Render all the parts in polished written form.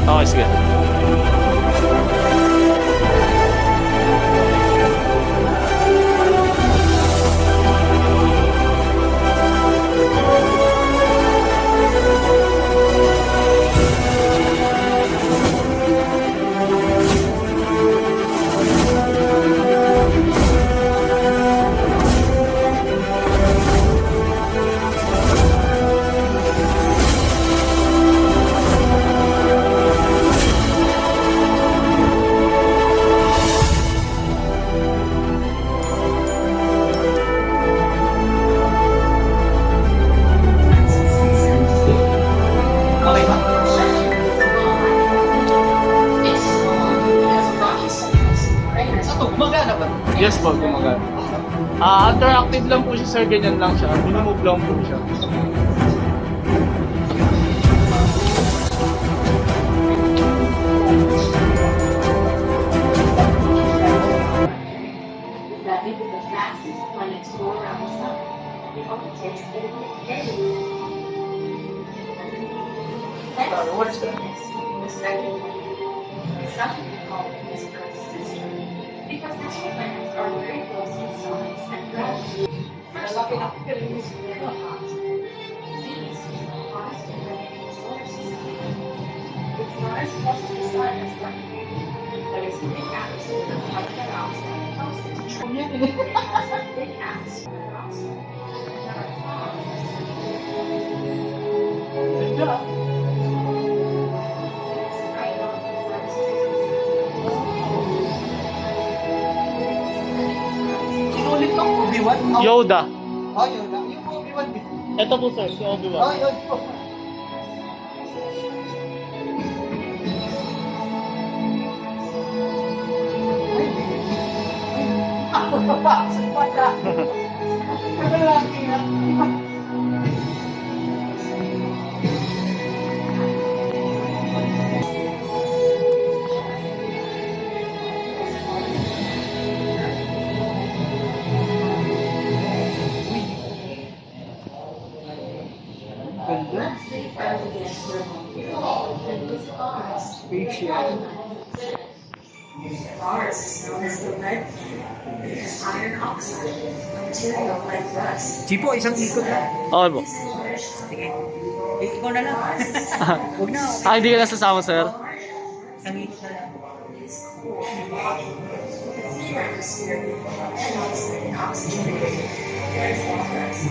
Okay, sige. Okay ba? Ito, gumagana ba? Yes po, gumagana. Interactive lang po siya sir, ganyan lang siya. Minumove lang po siya. That it is the fastest planet to go around the sun. It only takes 8 days. What is that? The second is something called Mr. Sister. Because the two planets are very close in size and gravity. First of all, it is very hot. Venus is the hottest planet in the solar system. It's not as close to the sun as Mercury, but its big atmosphere of carbon dioxide helps it to travel. It has a big atmosphere of oxygen. Number 5. Ganda. Inulit ko, Obi-Wan? Yoda. Oh, yun lang. Yung Obi-Wan. Ito po sir, si Obi-Wan. Oh, yun po. Ako napasok pa siya. Kagalaki na. Ganda. Spaceship. Mars is known as the red planet because iron oxide, a material like rust, Chipo, isang ikot lang. Okay po. is enriched Sige. Ikaw na lang. Huwag na. Hindi ka nasasama sir. Isang ikot na lang. is cool and hot. The thin atmosphere and oxide oxygenated. There is more rust.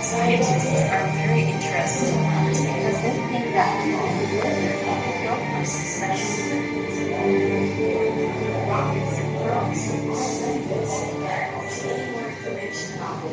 Scientists are very interested in that because they think that don't process rockets and probes and all of this and also more information about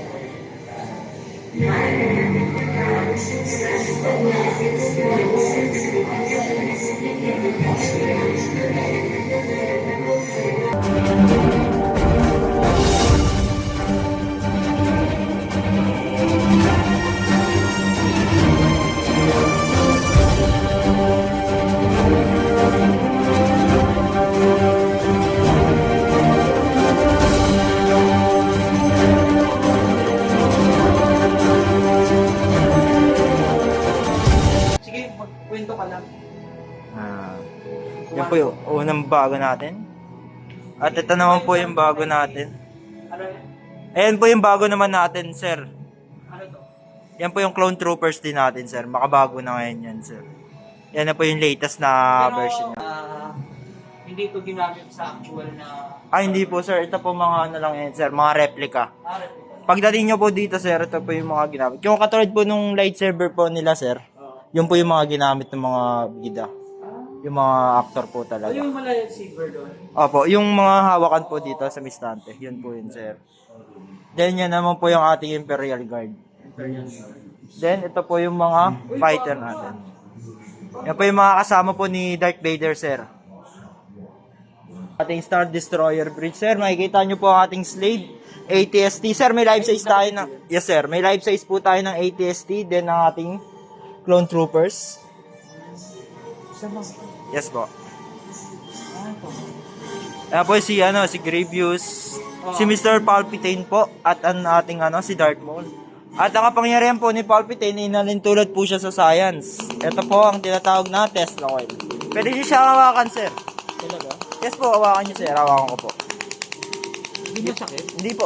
Sige, magkwento ka lang. Yan po yung unang bago natin. At ito naman po yung bago natin. Ano yun? Ayan po yung bago naman natin, sir. Ano to? Yan po yung Clone Troopers din natin, sir. Makabago na ngayon yan, sir. Yan na po yung latest na version niya. Hindi ito ginamit sa actual na... Hindi po, sir. Ito po mga ano lang yan, sir. Mga replica. replica. Pagdating nyo po dito, sir, ito po yung mga ginamit. Yung katulad po nung lightsaber po nila, sir. Yun po yung mga ginamit ng mga bida. Yung mga actor po talaga. Ano yung malaya saber doon? Opo, yung mga hawakan po dito sa mistante. Yun po yun, sir. Then, yan naman po yung ating Imperial Guard. Then, ito po yung mga fighter natin. Yan po yung mga kasama po ni Darth Vader, sir. ating Star Destroyer bridge. Sir, makikita nyo po ang ating Slade ATST. Sir, may life size tayo ng... Yes, sir. May life size po tayo ng ATST. Then, ang ating Clone Troopers. Yes po. Ayan po si Grievous, si Mr. Palpatine po, at ang ating si Darth Maul. At ang kapangyarihan po ni Palpatine, inalintulad po siya sa science. Ito po ang tinatawag na Tesla coil. Pwede niyo siya hawakan, sir. Talaga? Yes po, hawakan niyo, sir. Hawakan ko po. Hindi masakit? Hindi po.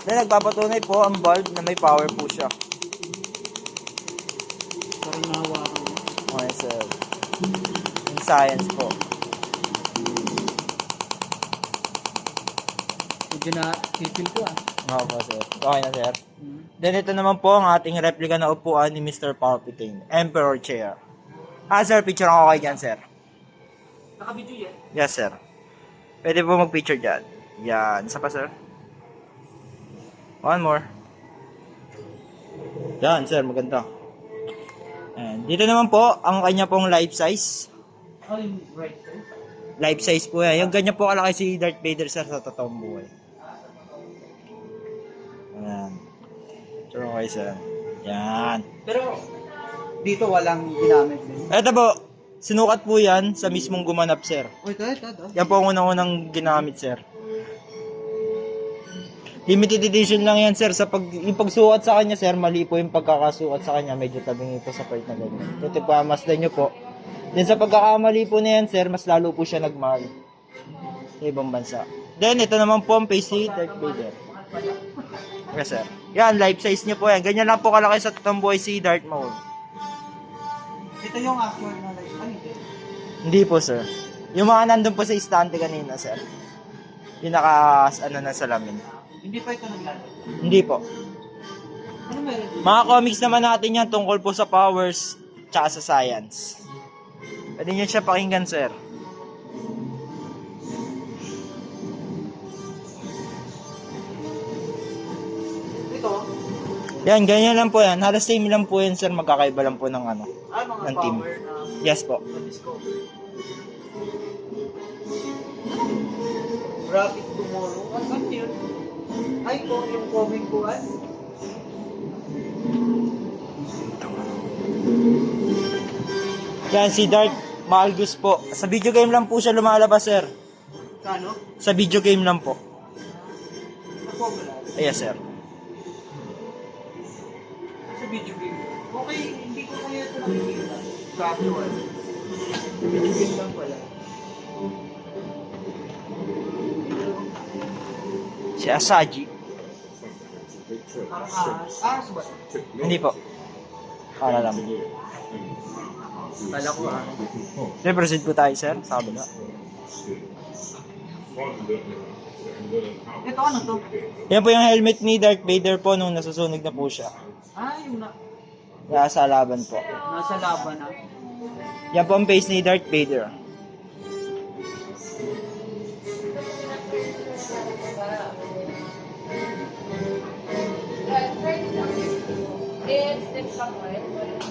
Then, nagpapatunay po ang bulb na may power po siya. Parang nahawakan mo. Okay, sir. Yung science po. Medyo na feel ko Oo po, sir. Okay na, sir. Then, ito naman po ang ating replica na upuan ni Mr. Palpatine. Emperor Chair. Sir, picture ako kayo dyan, sir. Nakabidyo yan? Yes, sir. Pwede po mag-picture dyan. Yan. Isa pa, sir. One more. Yan, sir. Maganda. And dito naman po, ang kanya pong life size. Oh, yung right side? Life size po yan. Yung ganyan po kalaki si Darth Vader, sir, sa totoong buhay. Ayan. Sure, okay, sir. Yan. Pero, dito walang ginamit din. Eto po, sinukat po yan sa mismong gumanap, sir. Oh, ito. Yan po ang unang-unang ginamit, sir. Limited edition lang yan, sir. Yung pagsukat sa kanya, sir, mali po yung pagkakasukat sa kanya. Medyo tabingi po sa part na ganyan. Ito po, masdan nyo po. Then sa pagkakamali po na yan, sir, mas lalo po siya nagmahal sa ibang bansa. Then, ito naman po ang face ni Darth Vader. Yes, sir. Yan, life size niya po yan. Ganyan lang po kalaki sa totoong buhay si Darth Maul. Ito yung actual na light. Ano ito? Hindi po, sir. Yung mga nandun po sa istante kanina, sir. Yung na salamin. Hindi pa ito naglalagay. Hindi po. Ano meron dito? Mga comics naman natin yan tungkol po sa powers tsaka sa science. Pwede nyo siya pakinggan, sir. Ito? Yan, ganyan lang po yan. Halos same lang po yan, sir. Magkakaiba lang po ng Mga ng team. power na Yes po. na-discover. Rapid Tomorrow. Ano yun? Ay, yung comic ko Yan, si Darth Malgus po. Sa video game lang po siya lumalabas, sir. Kano? Sa video game lang po. Ako wala. Yes, sir. Sa video game. Okay, hindi ko kaya ito nakikita. Sa actual. Sa video game lang pala. Si Asaji. Parang ahas ba? Hindi po. Para lang. Kala ko Okay, proceed po tayo, sir. Sa kabila. Ito ano to? Yan po yung helmet ni Darth Vader po nung nasusunog na po siya. Yung Nasa laban po. nasa laban na. Yan po ang face ni Darth Vader. It's chocolate, but it's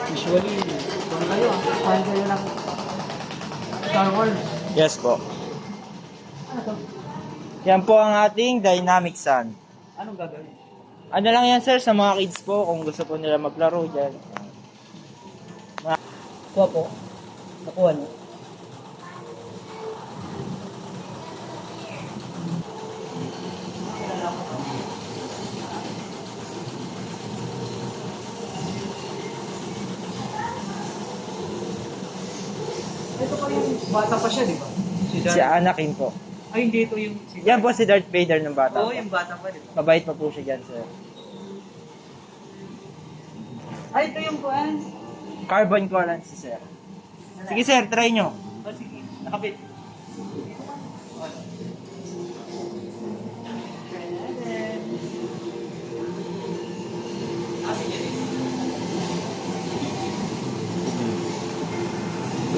Usually, kung kayo, fan kayo ng Star Wars. Yes po. Ano to? Yan po ang ating Dynamic Sun. Anong gagawin? Ano lang yan, sir, sa mga kids po, kung gusto po nila maglaro dyan. Kuha po. Nakuha niyo. Ito pa yung bata pa siya, di ba? Si Anakin po. Ay, hindi ito yung... Yan po si Darth Vader ng bata. Oo, po. yung bata pa, di ba? Mabait pa po siya dyan, sir. Ay, ito yung kuhan. Carbon coolant si sir. Sige, sir, try nyo. Oh, sige. Nakabit.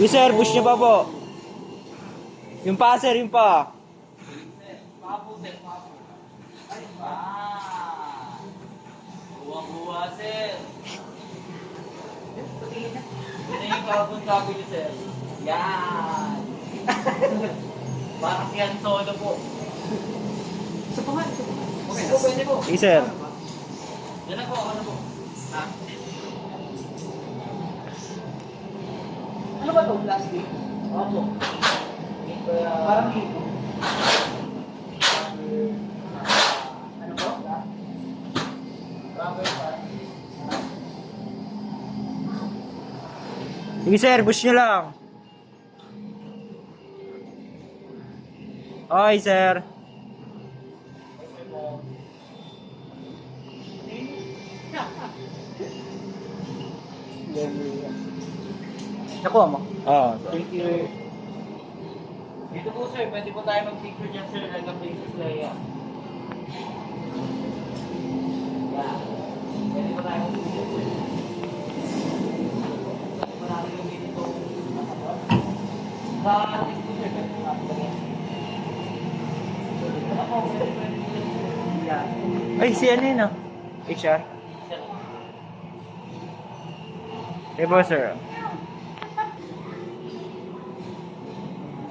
Sige, sir, push nyo pa po. Yung pa, sir, yung pa. Ay, ba? Buwa-buwa, sir. Patingin na. carbon copy niyo, sir. Yan! Parang yan solo po. Isa pa nga, ito po. Okay, po, pwede po. Sige, sir. Yan na po, ako na po. Ha? Ano ba ito? Plastic? Opo. Parang hito. Ano po? Rubber pad. Sige, sir. Push nyo lang. Okay, sir. Nakuha mo? Oo. Thank you. Dito po sir, pwede po tayo mag-picture dyan sir, like a Princess Leia. Yeah. Pwede po tayo mag-picture sir. Marami yung dito. Sa ating po sir, pwede po natin lagyan. Ano po, pwede. Yeah. Ay, si ano yun ah? HR? Sir. Okay po, sir.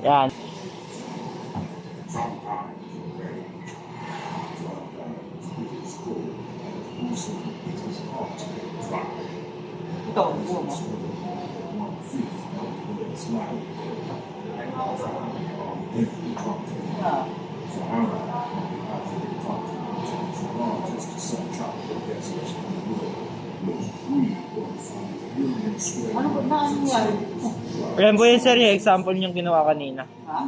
Yan. Ito, buo mo. Ah. Ano ba na nangyari? Ayan po yun, sir, yung example yung ginawa kanina. Ha?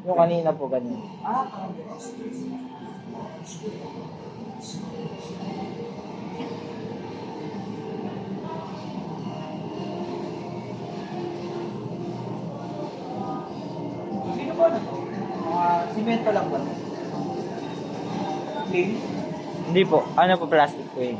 Yung kanina po, ganyan. Ah, sino ba na to? Mga simento lang ba? Clean? Hindi po. Ano po, plastic po yun.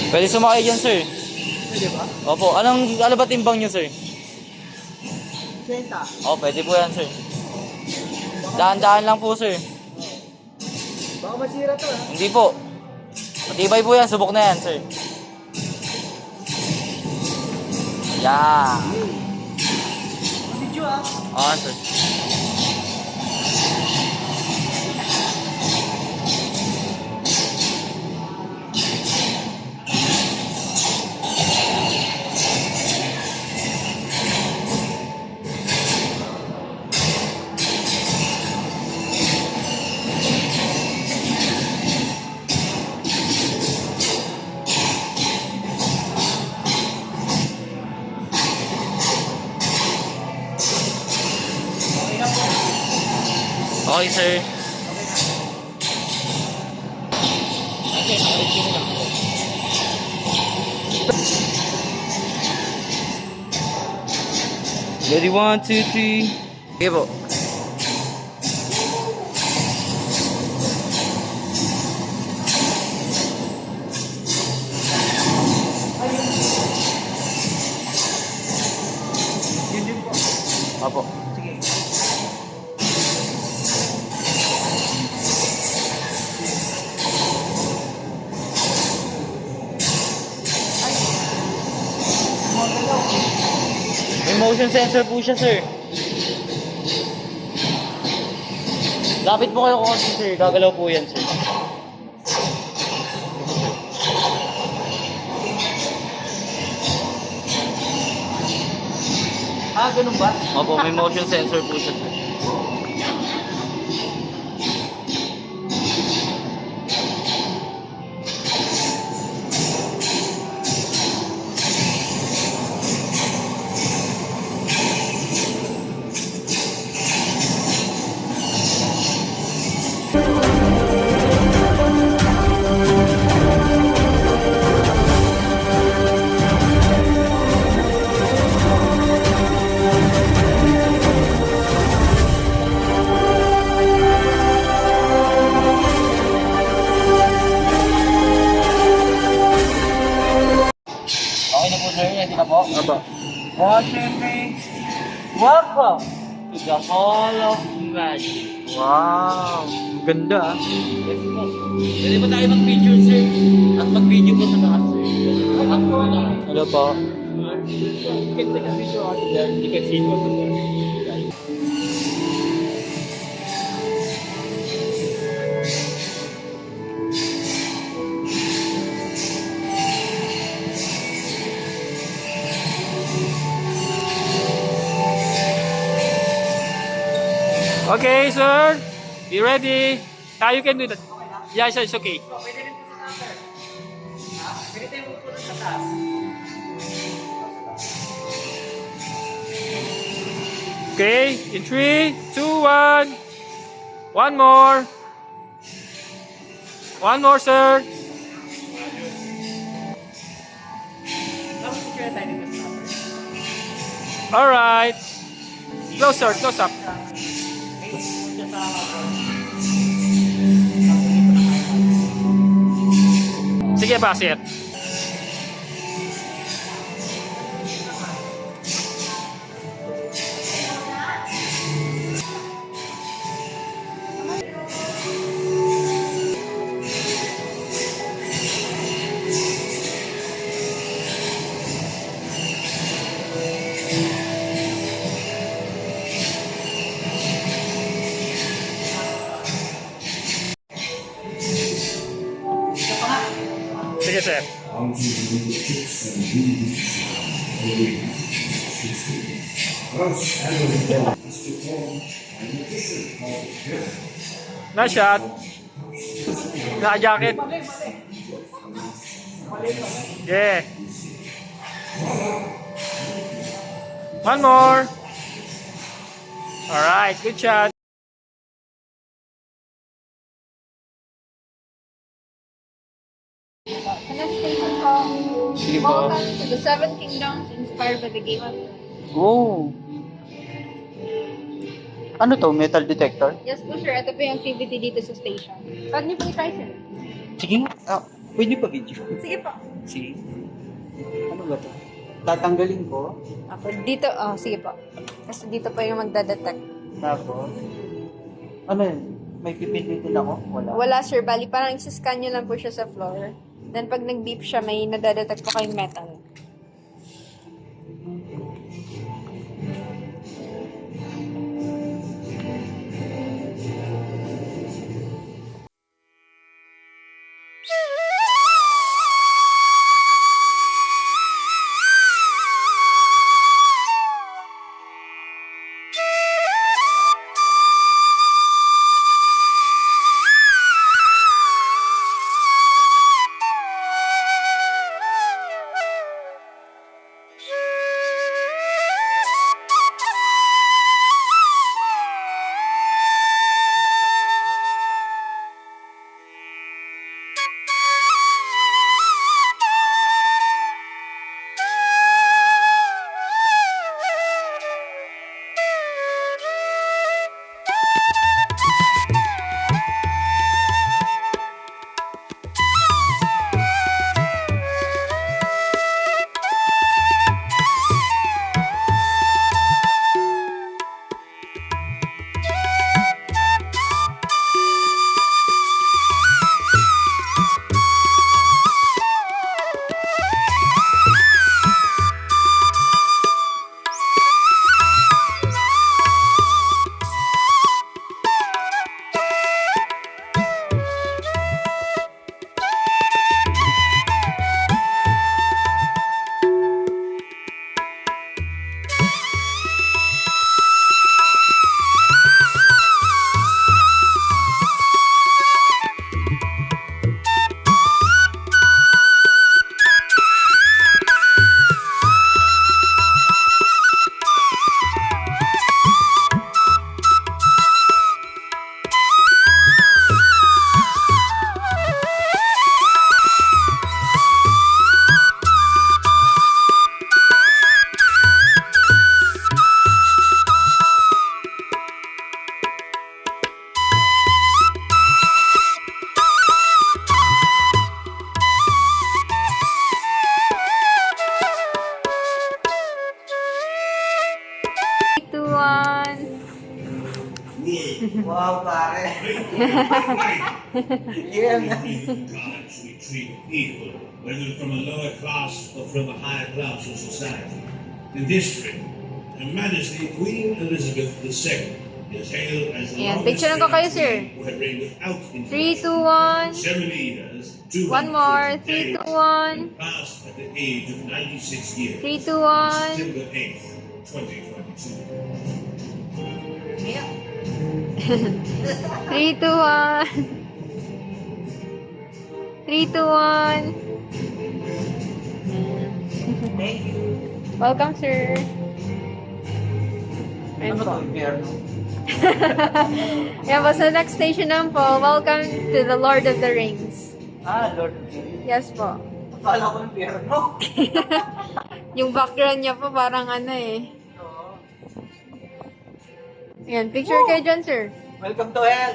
Pwede sumakay dyan, sir. Pwede ba? Opo. Ano ba timbang nyo, sir? 30. Oh, pwede po yan, sir. Dahan-dahan lang po, sir. Baka masira to ha? Hindi po. Matibay po yan. Subok na yan, sir. Yan. Video ah. Ah, sir. Okay, sir. Ready, 1, 2, 3. Okay po. Yun din po. Opo. Sige. Ay. Magalaw. May motion sensor po siya, sir. Lapit po kayo konti, sir. Gagalaw po yan, sir. Ah, ganun ba? Opo, may motion sensor po siya, sir. Aba. 1, 2, 3. Welcome to the Hall of Magic. Wow. Ang ganda ah. Yes po. Pwede ba tayo mag-picture, sir? At mag-video po sa taas, sir? Ano po? You can take a picture out there. You can see it also there. Okay, sir. You ready? You can do that. Yeah, it's okay. Pwede rin po sa taas, sir. Ha? Pwede tayo po sa taas. Okay, in 3, 2, 1. One more. One more, sir. Tapos picture tayo dito sa taas, sir. Alright. Closer, close up. Sige, bakit? Sige, sir. Nice shot. Naka-jacket. Yeah. One more. Alright, good shot. The next station po, Sige po. Welcome to the Seven Kingdoms inspired by the Game of Thrones. Oh. Ano to? Metal detector? Yes po sir, ito po yung activity dito sa station. Pag niyo po i-try sir. Sige. Pwede pa video? Sige po. Sige. Ano ba to? Tatanggalin ko. Ako, dito, sige po. Kasi dito po yung magdadetect. Tapos, ano yun? May pipindutin ako? Wala. Wala sir, bali parang isa-scan nyo lang po siya sa floor. Then pag nag-beep siya, may nadadetect po kayong metal. Yeah. Cards we treat equal, whether from a lower class or from a higher class of society. In history, Her Majesty Queen Elizabeth II is hailed as the Ayan, longest picturean ko kayo, reigning sir. queen who had reigned without 3, interruption. 2, 1. 70 years, 200 One more. days, 3, 2, 1. and passed at the age of 96 years. 3, 2, on 1. September 8th, 2022. 3, 2, 1. 3, 2, 1. Thank you. Welcome, sir. Ayan Ano to, po. impyerno? Yan po, sa next station naman po, welcome to the Lord of the Rings. Lord. Yes po. Akala ko impyerno. Yung background niya po parang ano eh. Ayan, picture kayo dyan, sir. Welcome to hell.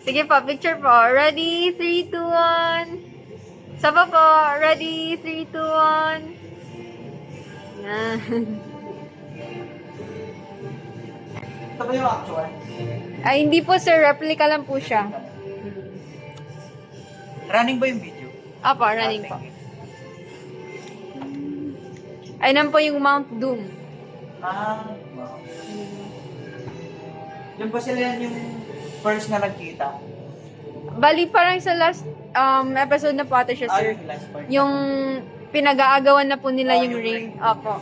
Sige po, picture po. Ready? 3, 2, 1. Saba po. Ready? 3, 2, 1. Yan. Ito ba yung actual? Ay, hindi po, sir. Replica lang po siya. Running ba yung video? Apo, running po. Ay, nan po yung Mount Doom. Wow. Yung ba sila yan yung first na nagkita? Bali, parang sa last episode na po ata siya, sir. Yung last part. Yung pinag-aagawan na po nila yung yung ring. ring. Apo.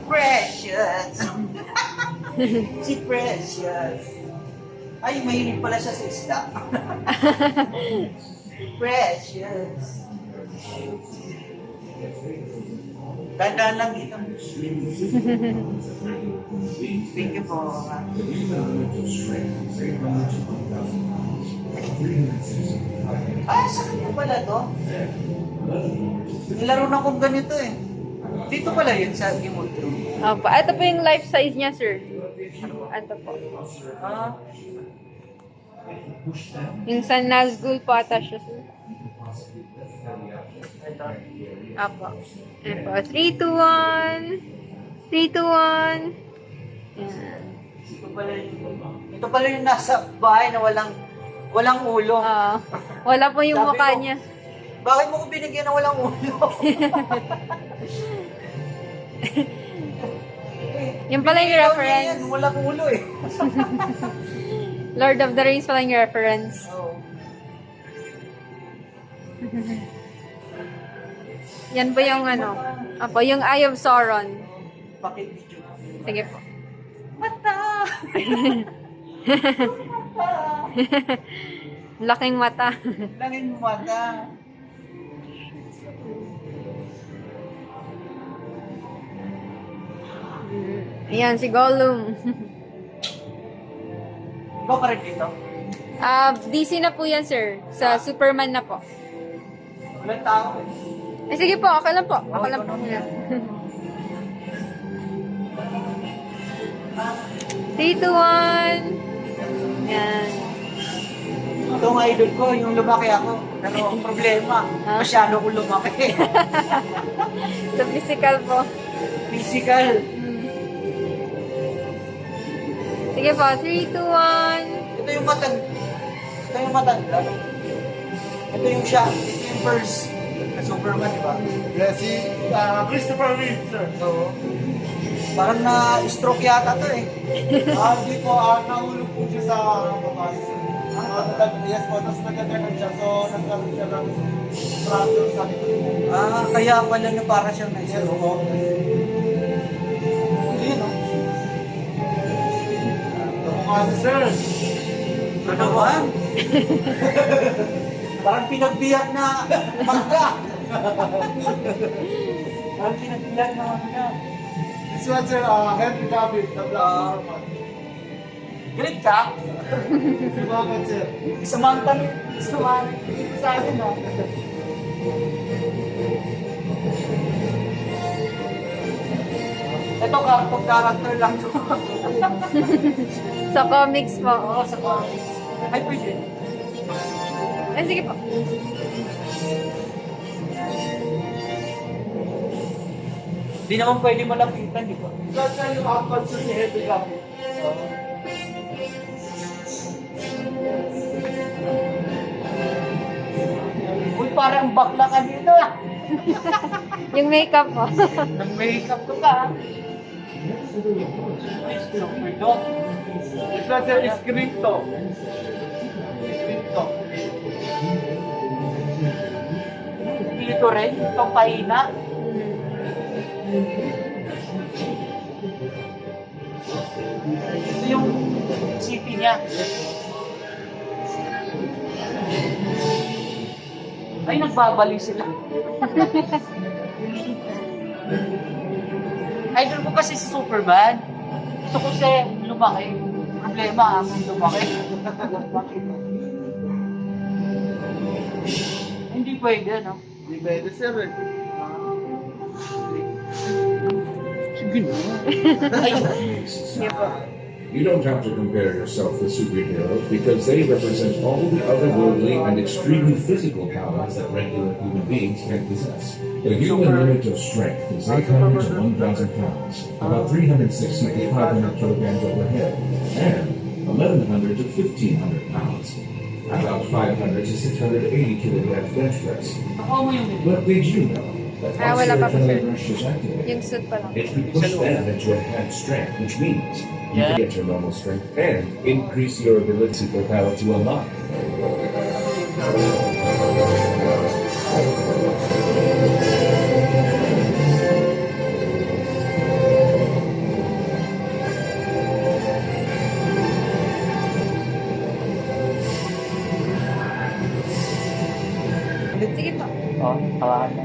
Precious! Si Precious. Ay, mahilig pala siya sa isda. Precious. Tandaan lang dito. Thank you po. Sa kanya pala to? Nilaro na kong ganito eh. Dito pala yun sa Game of Thrones. Apo. Ito po yung life size niya, sir. Ito po. Yung sa Nazgul po ata siya, sir. Apo. Ayan po. 3, 2, 1. 3, 2, 1. Yan. Ito pala yung nasa bahay na walang ulo. Wala po yung Sabi mukha ko, niya. Bakit mo ko binigyan ng walang ulo? Yung pala yung Yan, reference. walang ulo eh. Lord of the Rings pala yung reference. Oo. Yan po yung ano. Apo, yung Eye of Sauron. Pakibidyo. Sige po. Mata! Laking mata. Langin mo mata. Ayan, si Gollum. Ikaw pa rin dito? DC na po yan, sir. Sa Superman na po. Walang tao eh. Eh, sige po, okay lang po. Okay lang po. ikaw na. 3, 2, 1. Yan. Ito ang idol ko, yung lumaki ako. Pero ang problema, masyado ko lumaki. Sa physical po. Physical. Sige po, 3, 2, 1. Ito yung matanda. Ito yung siya. Ito yung first na Superman, di ba? Yes, si Christopher Reeve, sir. So, parang na-stroke yata to eh. Hindi po, nahulog po siya sa babae, sir. Yes po, tapos nagkaganon siya. So, nagkaroon siya ng fracture sa likod. Kaya pala na para siyang Yes na-stroke. po. Yun, no? Sir. Ano naman? Parang pinagbiyak na mangga. Parang pinagbiyak na mangga. This one, sir, Henry Cavill, the Black Superman. Galit ka? Bakit, sir? Samantha sa akin ah. Ito, character lang to. Sa comics po. Oo, sa comics. Ay, pwede. Eh, sige po. Di naman pwede malapitan, di ba? Saan yung outfit, sir, ni Heavy Gummy? Uy, parang bakla ka dito ah. Yung makeup po. Nag-makeup ka pa ah. Ay, super dog. Ito, sir, screen to. Screen to. Dito rin, itong pahina. Ito yung city niya. Ay, nagbabaliw sila. Idol ko kasi si Superman. Gusto ko siya lumaki. Problema akong lumaki. Hindi pwede, no? Hindi pwede, sir, eh. Sige na. Sige po. You don't have to compare yourself with superheroes because they represent all the otherworldly and extremely physical powers that regular human beings can possess. The human limit of strength is 800 to 1,000 pounds, about 360 to 500 kilograms overhead, and 1,100 to 1,500 pounds, about 500 to 680 kilograms bench press. Ako mo yung But did you know that Ah, wala pa po, sir. adrenaline rush is activated? Yung suit pa lang. It will push them into enhanced strength, which means you Yeah. can get your normal strength and increase your ability for power to unlock. Sige po. Oh, tawakan na.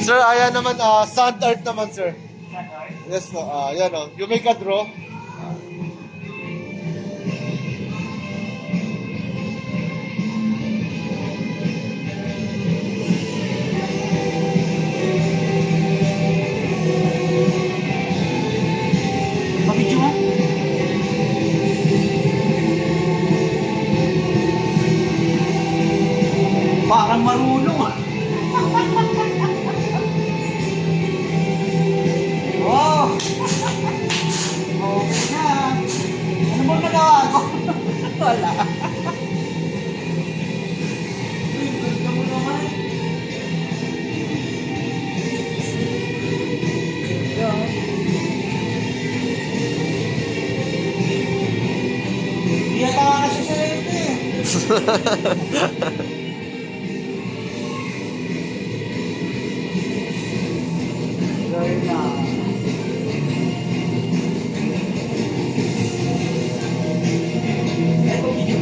Sir, ayan naman, sand art naman, sir. Yes po, yan o. You make a draw. Mabidyo mo? Parang marunong ah. Wow! Okay na. Ano bang nagawa ko? Wala. Uy, ganda mo naman. Iyata ka kasi sa ito eh. Very nice. Eto, video.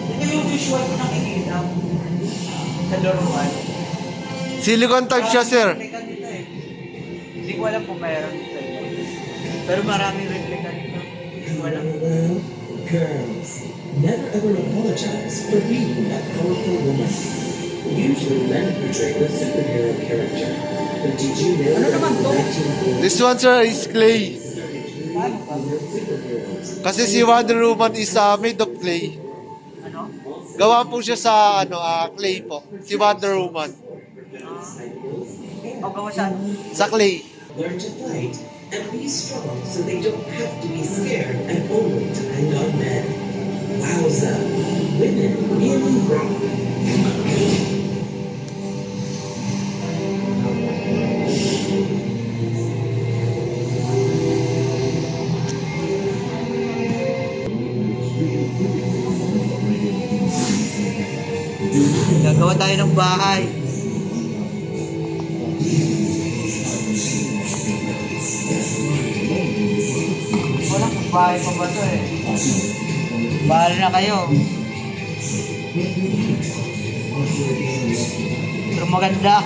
Ito yung visual ko nakikita sa Lorowan. Silicon type siya, sir. Replika dito eh. Hindi ko alam kung mayroon dito. Pero maraming replika dito. Hindi ko alam. Girls, never ever apologize for being that powerful woman. Usually men portray the superhero character. But did you know Ano that naman in to? 1940s, This one, sir, is clay. Paano ba? superheroes Kasi si Wonder Woman is made of clay. Ano? also Gawa po siya sa clay po. Si Wonder Woman. O, gawa siya. Sa clay. Learn to fight and be strong so they don't have to be scared and only depend on men. Wowza. Women really rock. Gagawa tayo ng bahay. Wala kung bahay pa ba ito eh. Bahala na kayo. Pero maganda.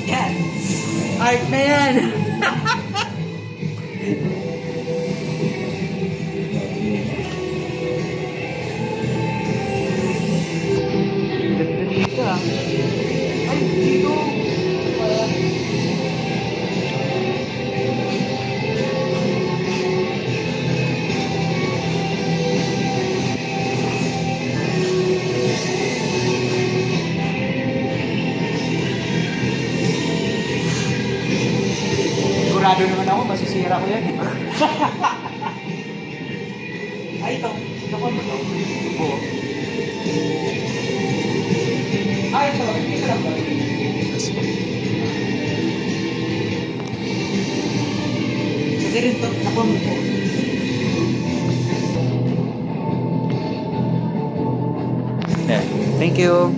Yan. Art na yan. Ganda dito ah. Ay, dito. Sigurado naman ako, masisira ko yan. Ay, ito. Ito ko ito. Oo. Ay, ito. Hindi ka lang ba? Sige rin ito. Ako mo po. Yeah. Thank you.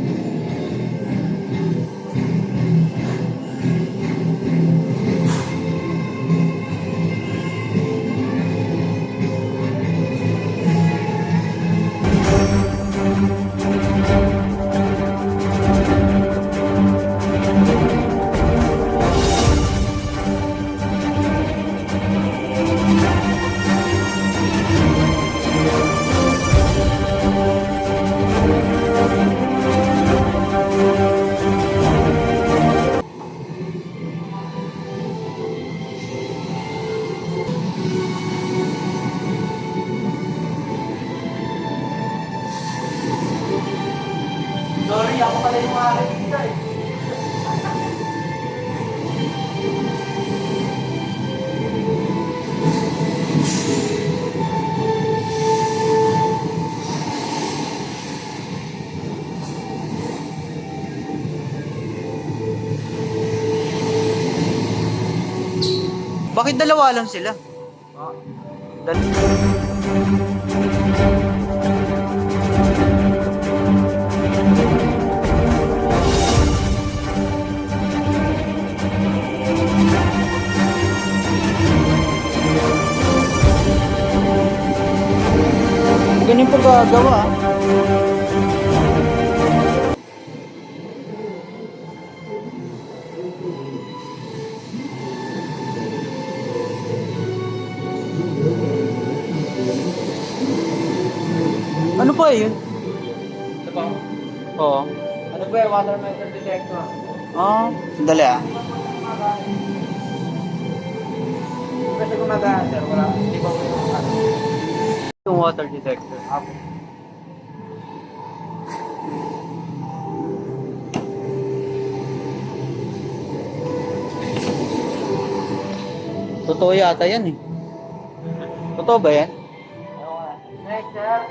Sorry, ako pala yung maaari dito eh. Bakit dalawa lang sila? Ganun po gagawa. Ano pa yun? Ito ba? Oo. Ano ba yung water meter detector? Sandali ah. Kasi gumagana sir, wala. Hindi ba yung water detector? Apo. Totoo yata yan eh. Totoo ba yan? Next sir.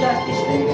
Justice League.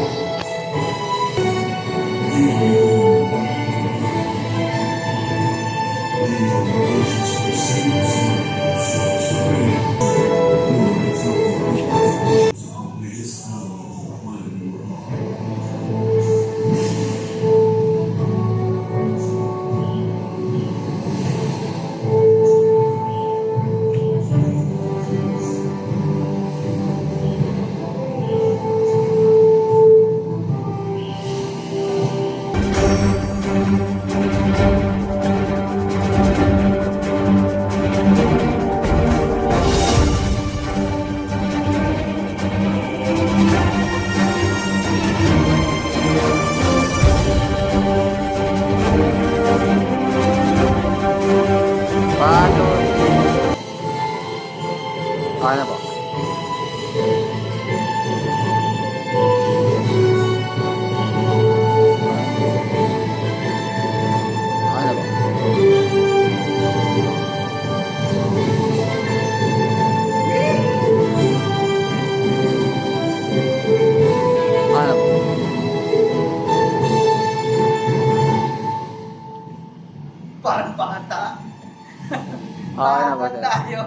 tayo.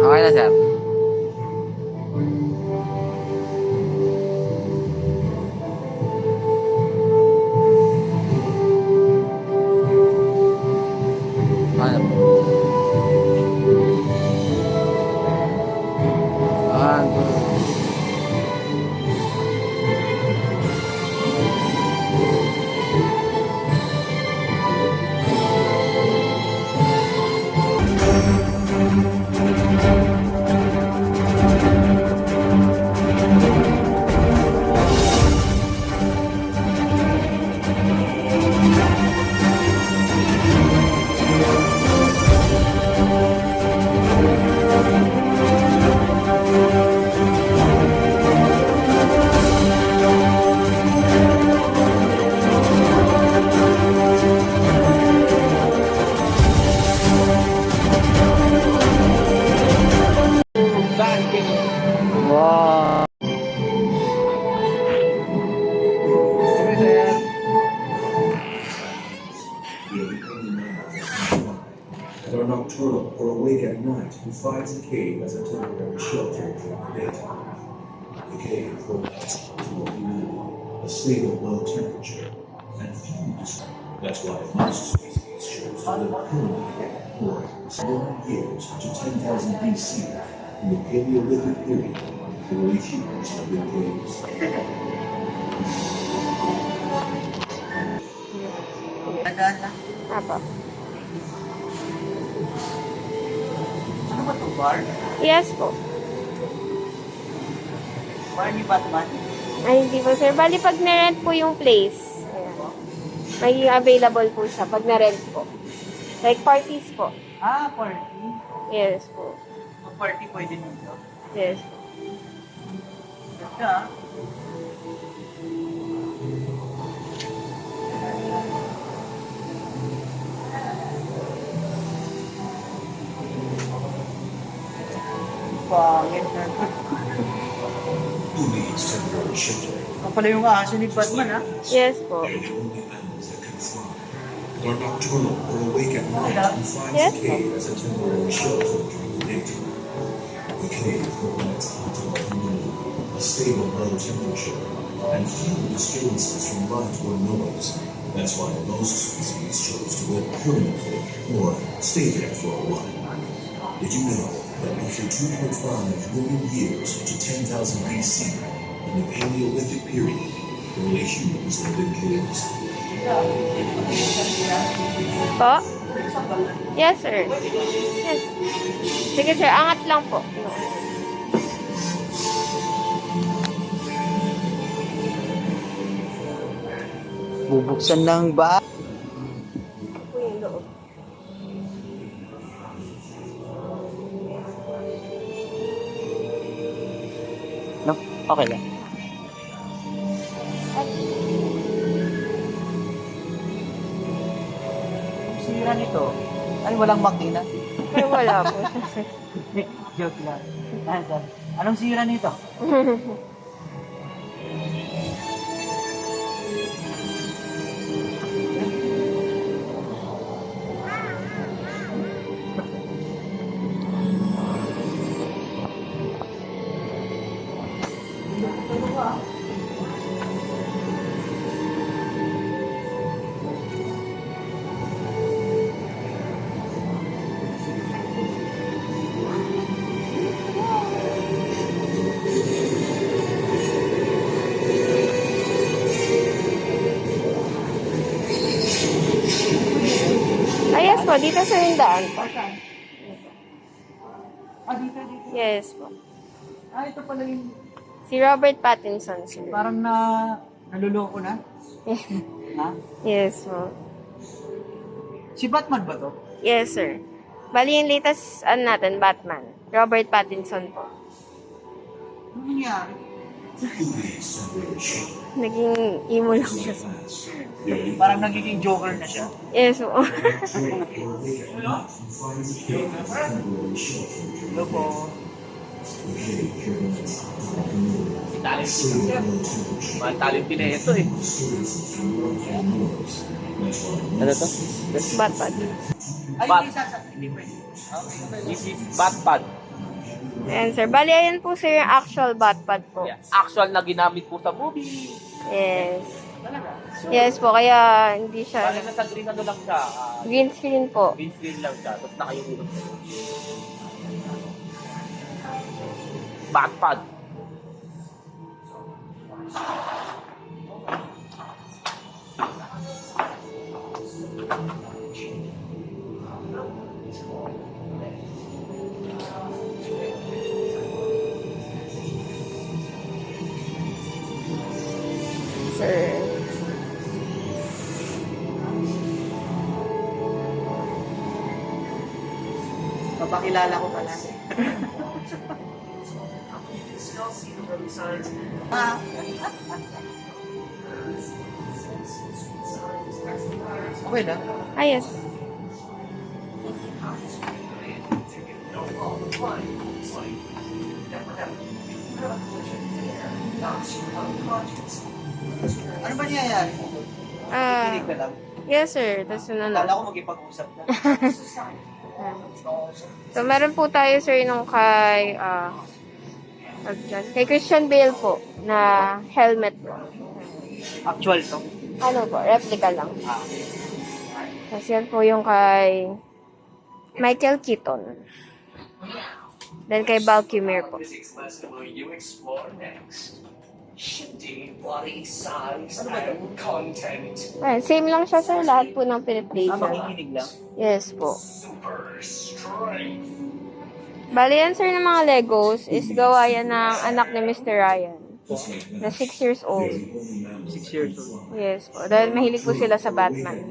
Okay na, sir. Ano po? Wow. And are nocturnal or awake at night who finds the cave as a temporary shelter during the daytime. The cave provides optimal humidity, a stable low temperature, and food. That's why most species choose to live permanently for 1 years to 10,000 BC in the Paleolithic period. Early humans lived in caves. Apo. Ano ba to, bar? Yes po. Bar ni Batman? Ay, hindi po, sir. Bali, pag na-rent po yung place, ayan, may available po siya pag na-rent po. Like parties po. Ah, party. Yes po. Party pwede nito. Yes po. Ganda. Pangit na. Who needs temporary shelter? Ang pala yung aso ni Batman, ha? Yes po. They're the only animals that can fly. They are nocturnal or awake at night who finds Yes. the cave as a temporary shelter during the daytime. The cave provides optimal humidity, a stable low temperature, and few disturbances from light or noise. That's why most species chose to live permanently or stay there for a while. Did you know that after 2.5 million years to 10,000 BC, in the Paleolithic period, early humans lived in caves? Po? Yes, sir. Yes. Sige, sir. Angat lang po. Bubuksan ng ba? Ito po yung loob. No? Okay lang. Ang sira nito, ay walang makina. Pero wala po. Joke lang. Anong sira nito? Ay, yes po. Dito sa yung daan po. Ah, dito, dito. Yes po. Ah, ito pala yung Si Robert Pattinson, sir. parang naluloko na. Ha? Yes po. Si Batman ba to? Yes, sir. Bali yung latest, natin, Batman. Robert Pattinson po. Ano nangyari? Who needs temporary shelter? Naging emo lang siya. Plants. They're the Parang nagiging Joker na siya. Yes po. nocturnal or awake at night who finds the cave as a temporary shelter during Hello the po. daytime. Talent din sir. Mga talent din ito eh. Ano to? Batpad. This is Batpad. Ayan sir. Bali, ayan po sir yung actual Batpad po. Yeah. Actual na ginamit po sa movie. Yes. Talaga. Yes po, kaya hindi siya Parang nasa green ano lang siya. green screen po. Green screen lang siya. Tapos nakayulog. Batpad. Sir. Papakilala ko pala. Okay na. Ah, yes. Ano ba niya yan? Ah, Kinig ka lang. yes sir. Tapos sunod na. Kala ko mag-ipag-usap na. So, meron po tayo sir nung kay kay Christian Bale po na helmet po. Actual to. Ano po, replica lang. Tapos yan po yung kay Michael Keaton. Then kay Val Kilmer po. You explore next. Shifting body size and content. Ayan, same lang siya sir, lahat po ng piniplay siya. Makikinig lang. Yes po. Super strength. Bali yan sir ng mga Legos is gawa yan ng anak ni Mr. Ryan. Na 6 years old. 6 years old. Yes po. Dahil mahilig po sila sa Batman.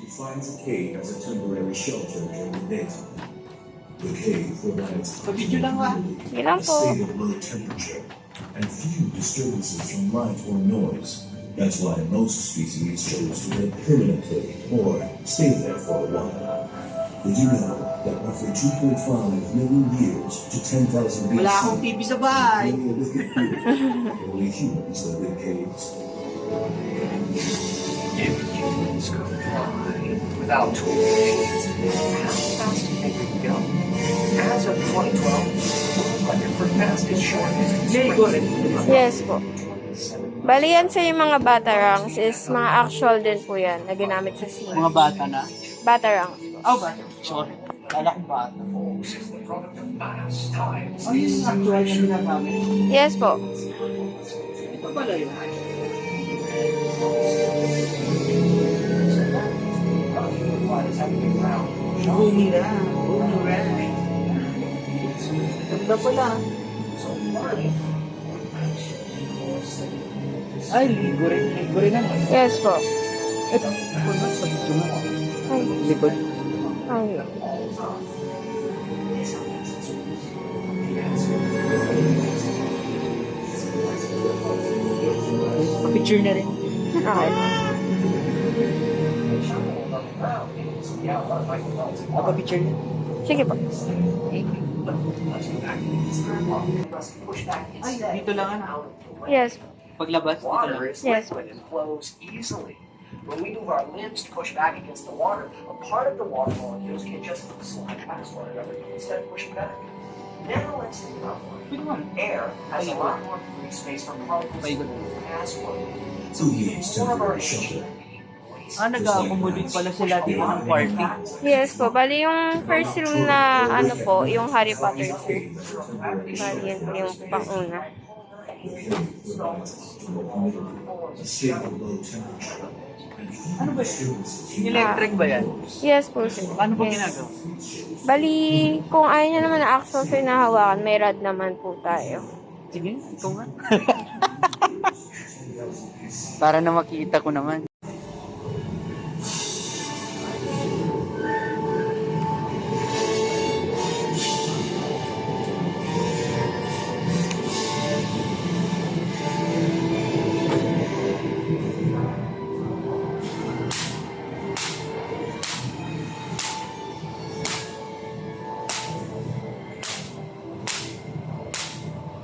Finds a cave as a temporary shelter during the daytime. The cave provides So, video lang ah. Sige lang a po. state of low temperature and few disturbances from light or noise. That's why most species chose to live permanently or stay there for a while. Did you know that roughly 2.5 million years to 10,000 BC? Wala akong TV sa bahay. Neolithic period, only humans live in caves. If humans could fly without tools, how fast do you think we could go? As of 2012, world record for fastest shortest Very good. Yes po. Bali yan sa yung mga Batarangs is mga actual din po yan na ginamit sa scene. Mga bata na. Batarangs po. Oh, bata. Sorry. Kala ko bata. is the product of fast times. Oh, yun yung actual na ginagamit. Yes po. Ito pala yun. Bumira. Bumira. Ganda pala. Ay, ligo rin. Ligo rin naman. Yes po. Ito. Ako na, sa video nga. Ay. Likod. Ay. Picture na rin. Okay. Picture na. Sige po. Ay, dito lang ano. Yes po. Paglabas, dito lang. Water is Yes. liquid and flows easily. When we move our limbs to push back against the water, a part of the water molecules can just slide past one another instead of pushing back. Now let's think about water. Air has a lot more free space for particles to move past one. So Leaves more of our temporary shelter. Ah, nag-accommodate pala sila dito ng party. Yes po. Bali yung first room na ano po, yung Harry Potter sir. Bali yan po yung pang-una. A stable low temperature. Ano ba yun? Electric ba yan? Yes po sir. Paano po Yes. ginagawa? Bali, kung ayaw nyo naman na actual sir na hawakan, may rod naman po tayo. Sige, ito nga. Para na makita ko naman.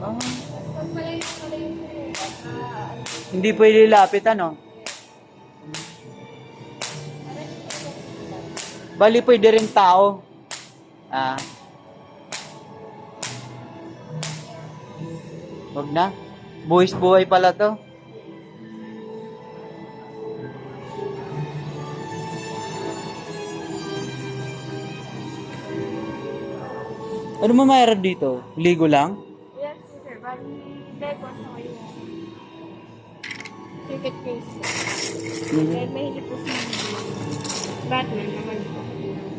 Ah, Pag malayo hindi pwede lapit, ano? Bali, pwede rin tao. Ah. Wag na. Buwis buhay pala to. Ano mo mayroon dito? Ligo lang? Yes, sir. Bali, Lego sa kayo. Circuit case. Dahil mahilig po si Batman naman po.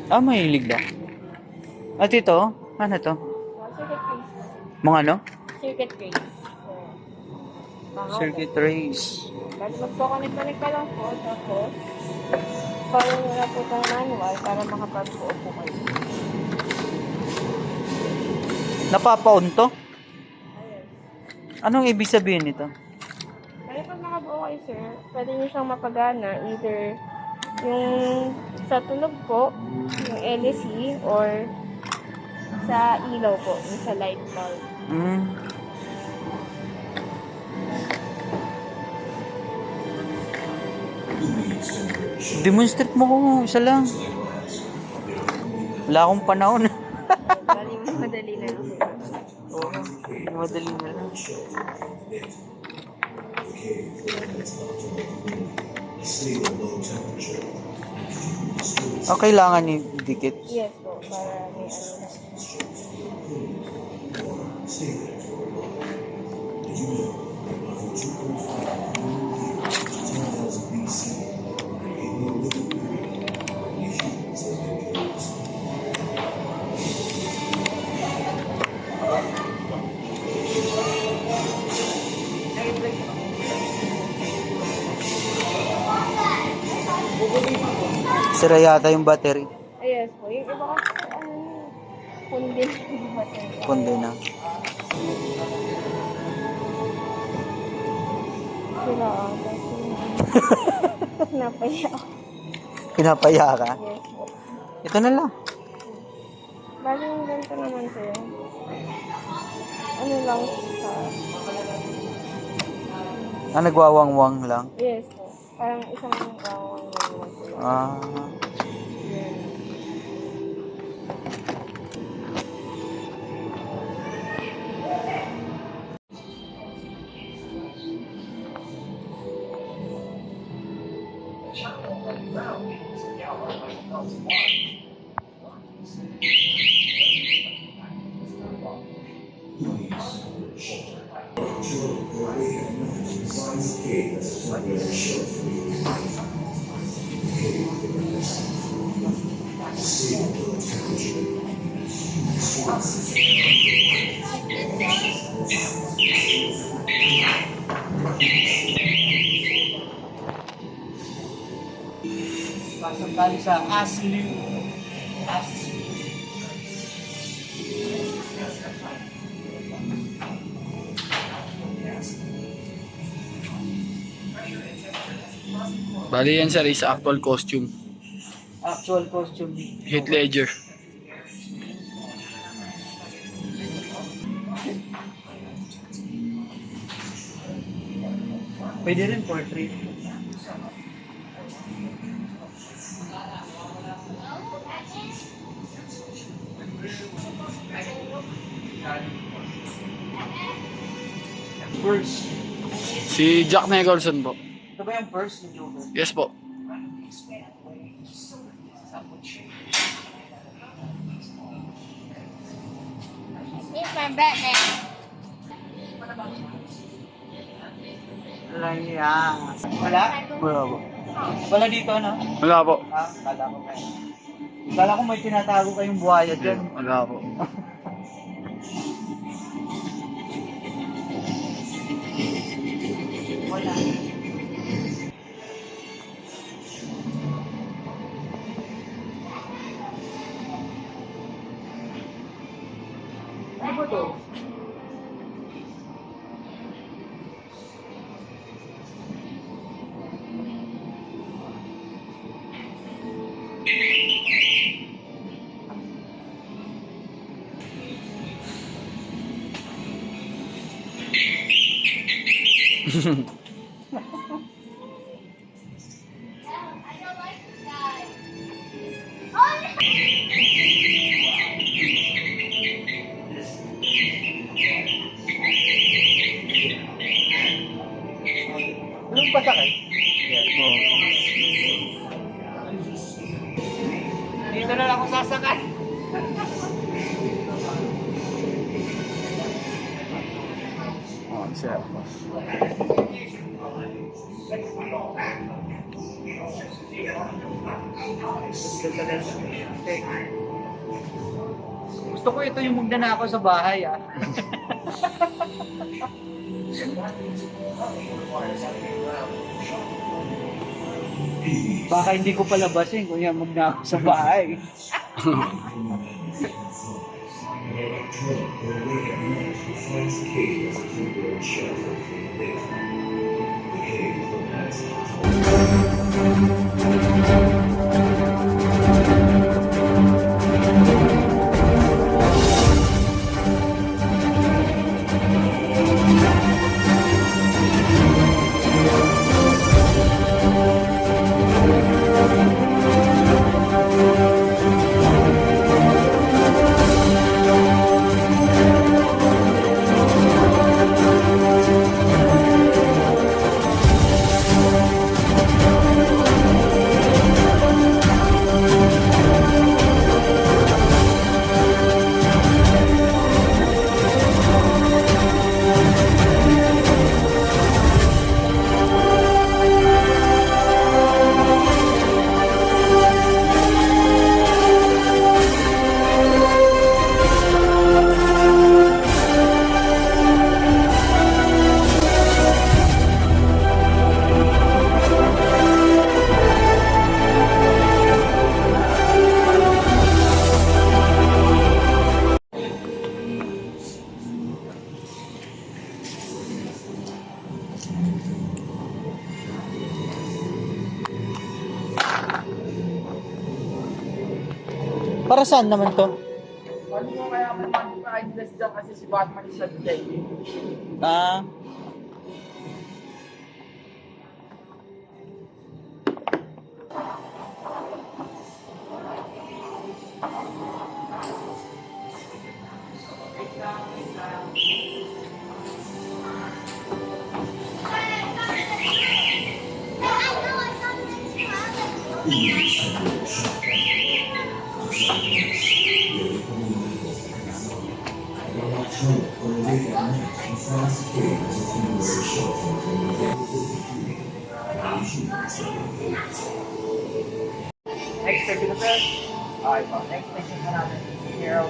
Ah, mahilig ba? At ito? Ano to? Circuit case. Mga ano? Circuit case. Circuit race. Bali, magpo-connect ka lang po. Tapos, follow nyo na po itong manual para makapag-buo po kayo. Napapaon to? Ayan. Anong ibig sabihin nito? Kaya pag nakabuo kayo, sir, pwede nyo siyang mapagana either yung sa tunog po, yung LSE, or sa ilaw po, yung sa light bulb. Hmm. Demonstrate mo kung isa lang. Wala akong panahon. Bali, madali na lang. Oo, madali na lang. Kailangan ni dikit. Yes po, para may ano na. Sira yata yung battery. Yes po, yung iba kasi ano, kundi na Kundi na. sila ata. Napaya ako. Pinapaya ka. Yes po. Ito na lang. Bali yung ganito naman sir. Ano lang sa... Nagwawangwang lang. Yes po. Parang isang bawang naman sila. Ah. Yan. Pasok tayo sa Asli. Bali yan sir is actual costume. Actual costume. Heath Ledger. Pwede rin portrait. First. Si Jack Nicholson po. Ito ba yung first ni Joker? Yes po. It's my Batman. Wala yan. Wala? Wala po. Wala dito, ano? Wala po. Kala ko kayo. Kala ko may tinatago kayong buhaya dyan. Wala po. Wala. Ano ba to? Anong pasakay? Dito na lang ako sasakay. Oh, sir. Gusto ko ito yung magnanakaw sa bahay, ah. Baka hindi ko palabasin kung yung magnanakaw sa bahay. Para saan naman to? Ano mo kaya naman pa-endless dyan kasi si Batman is not dead. Ah, Next station na sir. Okay po. Next station na natin is Hero.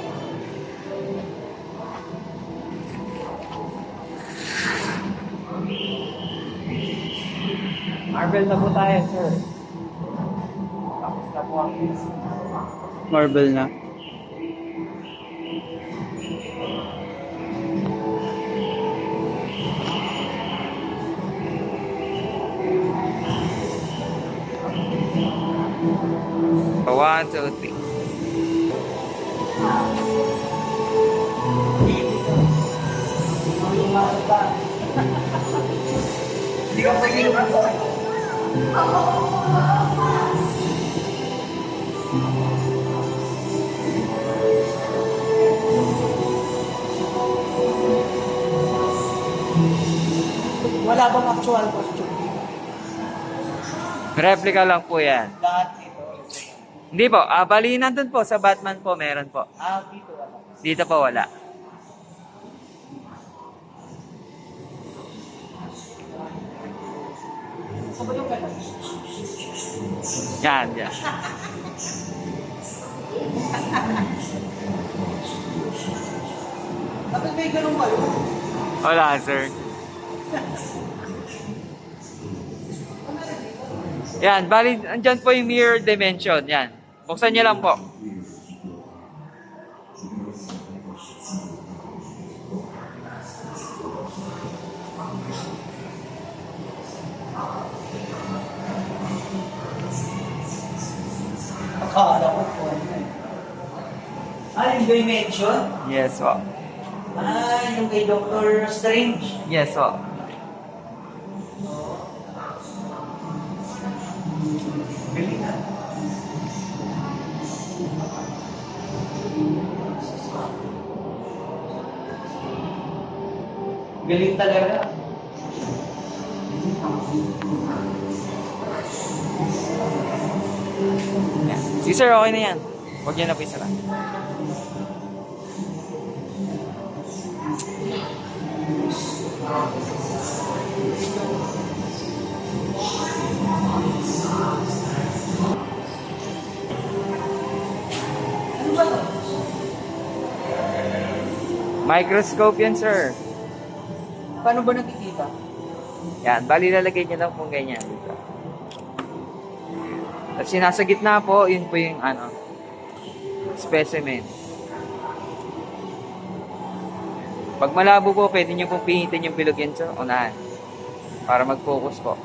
Marvel na po tayo sir. Tapos na po ang Marble na. One, two, three. Hindi ka pwede naman. wala bang actual costume dito? Replica lang po yan. Lahat dito. Hindi po. Bali nandun po sa Batman po meron po. Dito wala. Dito po wala. Yan, yan. Bakit may ganun kayo? Wala, sir. Yan, bali, andyan po yung mirror dimension. Yan. Buksan niyo lang po. Akala ko po. Yung dimension? Yes, po. Yung kay Doctor Strange. Yes, po. Galing talaga. Yan. Si sir, okay na yan. Huwag niya na po isara. Microscope yan, sir. Paano ba nakikita? Yan, bali lalagay niyo lang po ganyan dito. At sinasa gitna po, yun po yung ano, specimen. Pag malabo po, pwede niyo pong pingitin yung bilog yan sa unahan. Para mag-focus po.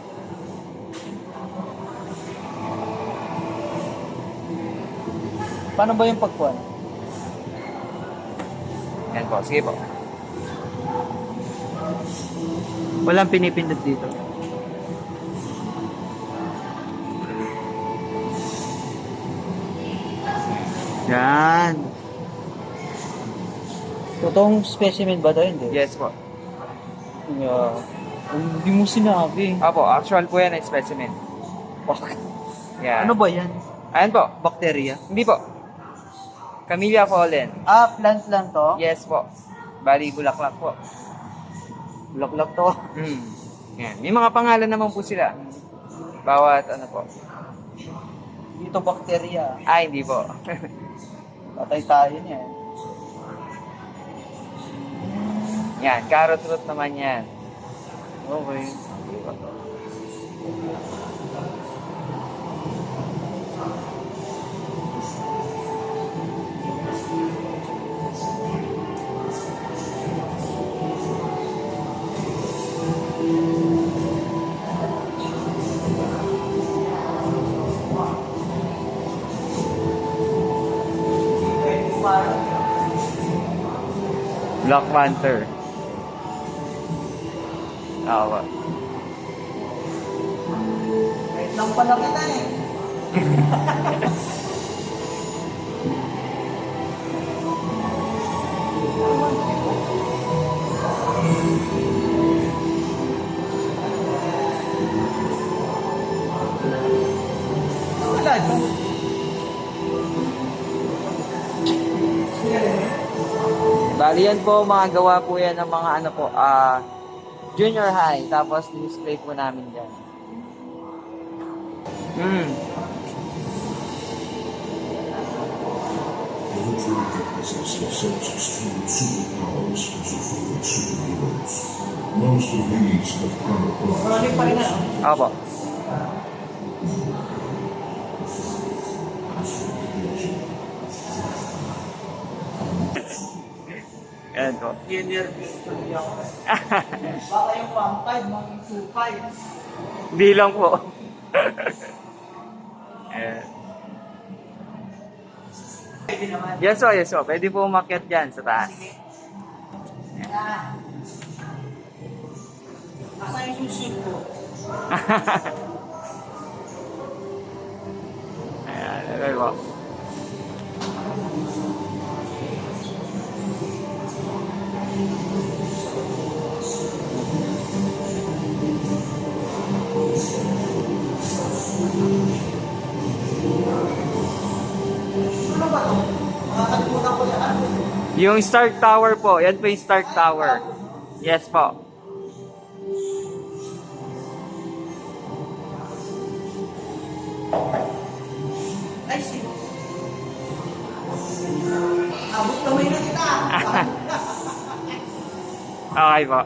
Paano ba yung pagkuhan? Yan po, sige po. Walang pinipindot dito. Yan. Totoong specimen ba ito? Hindi. Yes po. Yeah. Hindi mo sinabi. Opo, actual po yan ay specimen. Yan. Ano ba yan? Ayan po. Bacteria? Hindi po. Camellia pollen. Ah, plant lang to? Yes po. Bali, bulaklak po. Bulaklak to. Yan. May mga pangalan naman po sila. Bawat ano po. Dito bacteria. Ah, hindi po. Patay tayo niyan. Yan, carrot root naman yan. Okay. Black Panther. Ako. Wait lang pala kita eh. Wala ito. Bali yan po, mga gawa po yan ng mga ano po, junior high. Tapos display po namin dyan. The majority of business have such extreme superpowers as your favorite superheroes. Most of these have camouflaged. Rolling pa rin na. Opo. Ayan po. Nervous tuloy ako. Baka yung 1.5, mga 2.5. Hindi lang po. Ayan. Pwede naman. Yes po, yes po. Pwede po umakyat dyan sa taas. Asa yung susunod ko? Ayan, okay po. Ano ba ito? Nakakalimutan ko yan. Yung Stark Tower po. Yan po yung Stark Tower. Yes po. Ay, see. Abot kamay na kita. Okay po.